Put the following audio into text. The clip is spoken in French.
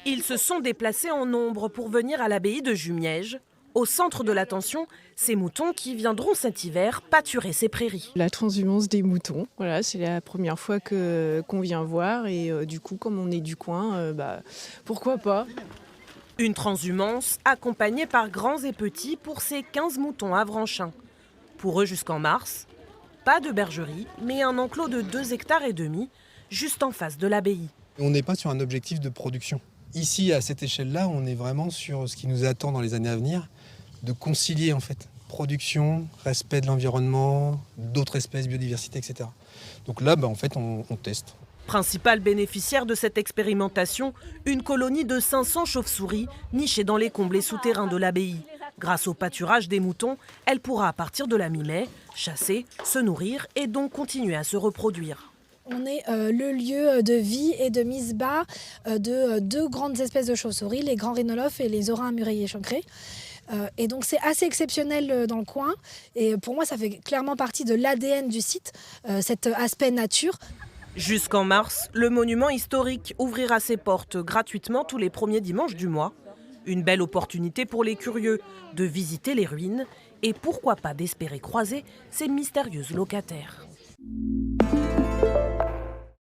Ils se sont déplacés en nombre pour venir à l'abbaye de Jumièges. Au centre de l'attention, ces moutons qui viendront cet hiver pâturer ces prairies. La transhumance des moutons, voilà, c'est la première fois qu'on vient voir et du coup, comme on est du coin, pourquoi pas. Une transhumance accompagnée par grands et petits pour ces 15 moutons avranchins. Pour eux jusqu'en mars, pas de bergerie, mais un enclos de 2,5 hectares juste en face de l'abbaye. On n'est pas sur un objectif de production. Ici, à cette échelle-là, on est vraiment sur ce qui nous attend dans les années à venir, de concilier en fait production, respect de l'environnement, d'autres espèces, biodiversité, etc. Donc là, en fait, on teste. Principal bénéficiaire de cette expérimentation, une colonie de 500 chauves-souris nichées dans les comblés souterrains de l'abbaye. Grâce au pâturage des moutons, elle pourra à partir de la mi-mai chasser, se nourrir et donc continuer à se reproduire. On est le lieu de vie et de mise bas de deux grandes espèces de chauves-souris, les grands rhinolophes et les orins à murailler chancré. Et donc c'est assez exceptionnel dans le coin. Et pour moi, ça fait clairement partie de l'ADN du site, cet aspect nature. Jusqu'en mars, le monument historique ouvrira ses portes gratuitement tous les premiers dimanches du mois. Une belle opportunité pour les curieux de visiter les ruines et pourquoi pas d'espérer croiser ces mystérieuses locataires.